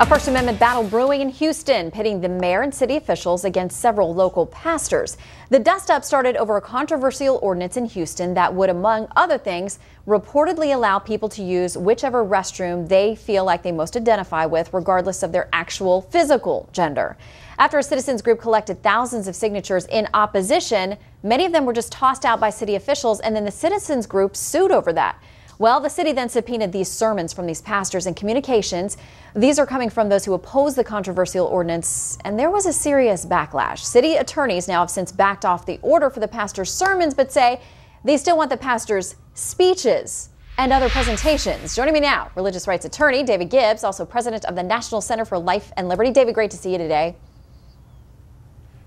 A First Amendment battle brewing in Houston, pitting the mayor and city officials against several local pastors. The dust-up started over a controversial ordinance in Houston that would, among other things, reportedly allow people to use whichever restroom they feel like they most identify with, regardless of their actual physical gender. After a citizens group collected thousands of signatures in opposition, many of them were just tossed out by city officials, and then the citizens group sued over that. Well, the city then subpoenaed these sermons from these pastors and communications. These are coming from those who oppose the controversial ordinance, and there was a serious backlash. City attorneys now have since backed off the order for the pastors' sermons, but say they still want the pastors' speeches and other presentations. Joining me now, religious rights attorney David Gibbs, also president of the National Center for Life and Liberty. David, great to see you today.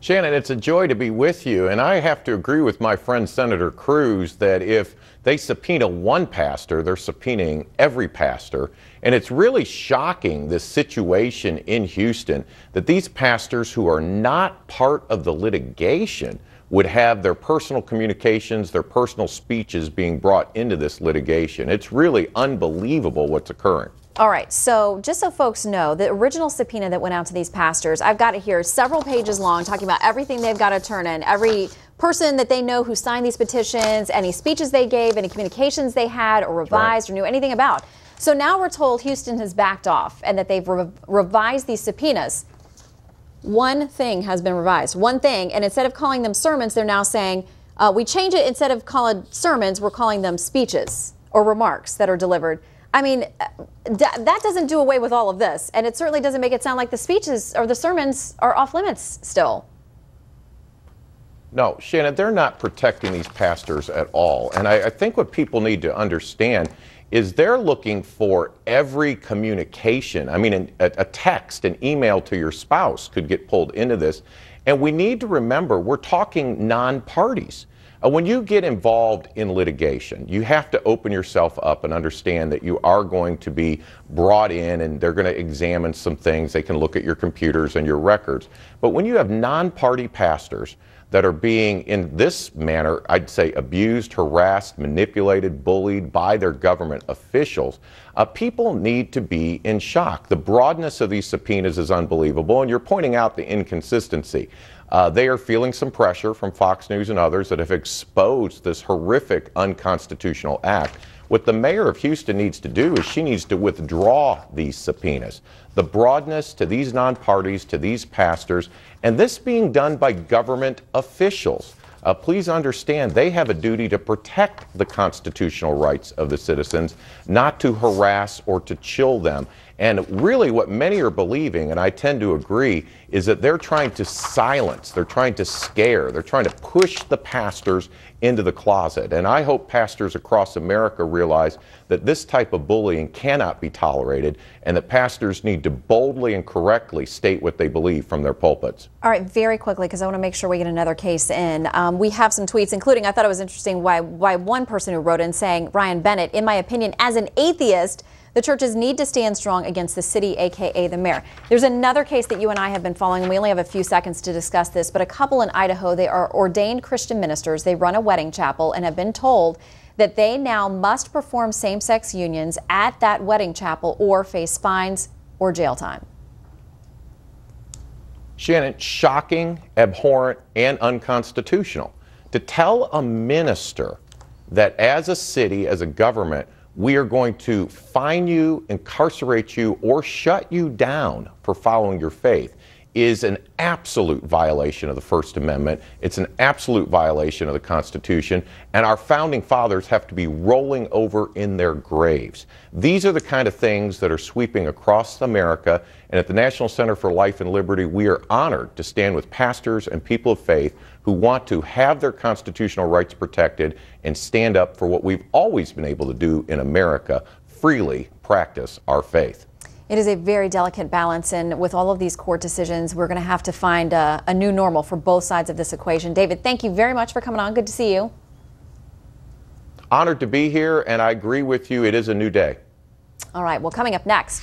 Shannon, it's a joy to be with you, and I have to agree with my friend Senator Cruz that if they subpoena one pastor, they're subpoenaing every pastor. And it's really shocking, this situation in Houston, that these pastors who are not part of the litigation would have their personal communications, their personal speeches being brought into this litigation. It's really unbelievable what's occurring. All right, so just so folks know, the original subpoena that went out to these pastors, I've got it here, several pages long, talking about everything they've got to turn in, every person that they know who signed these petitions, any speeches they gave, any communications they had or revised or knew anything about. So now we're told Houston has backed off and that they've revised these subpoenas. One thing has been revised, one thing, and instead of calling them sermons, they're now saying, we change it, instead of calling sermons, we're calling them speeches or remarks that are delivered. I mean, that doesn't do away with all of this, and it certainly doesn't make it sound like the speeches or the sermons are off limits still. No, Shannon, they're not protecting these pastors at all. And I think what people need to understand is they're looking for every communication. I mean, a text, an email to your spouse could get pulled into this. And we need to remember, we're talking non-parties. When you get involved in litigation, you have to open yourself up and understand that you are going to be brought in and they're going to examine some things. They can look at your computers and your records. But when you have non-party pastors that are being, in this manner, I'd say abused, harassed, manipulated, bullied by their government officials, people need to be in shock. The broadness of these subpoenas is unbelievable, and you're pointing out the inconsistency. They are feeling some pressure from Fox News and others that have exposed this horrific unconstitutional act. What the mayor of Houston needs to do is she needs to withdraw these subpoenas. The broadness to these non-parties, to these pastors, and this being done by government officials. Please understand, they have a duty to protect the constitutional rights of the citizens, not to harass or to chill them. And really what many are believing, and I tend to agree, is that they're trying to silence, they're trying to scare, they're trying to push the pastors into the closet. And I hope pastors across America realize that this type of bullying cannot be tolerated and that pastors need to boldly and correctly state what they believe from their pulpits. All right, very quickly, because I want to make sure we get another case in. We have some tweets, including, I thought it was interesting why one person who wrote in saying, Ryan Bennett, in my opinion, as an atheist, the churches need to stand strong against the city, a.k.a. the mayor. There's another case that you and I have been following, and we only have a few seconds to discuss this, but a couple in Idaho, they are ordained Christian ministers. They run a wedding chapel and have been told that they now must perform same-sex unions at that wedding chapel or face fines or jail time. Shannon, shocking, abhorrent, and unconstitutional. To tell a minister that as a city, as a government, we are going to fine you, incarcerate you, or shut you down for following your faith is an absolute violation of the First Amendment. It's an absolute violation of the Constitution, and our founding fathers have to be rolling over in their graves. These are the kind of things that are sweeping across America, and at the National Center for Life and Liberty, we are honored to stand with pastors and people of faith who want to have their constitutional rights protected and stand up for what we've always been able to do in America, freely practice our faith. It is a very delicate balance, and with all of these court decisions, we're going to have to find a new normal for both sides of this equation. David, thank you very much for coming on. Good to see you. Honored to be here, and I agree with you. It is a new day. All right, well, coming up next.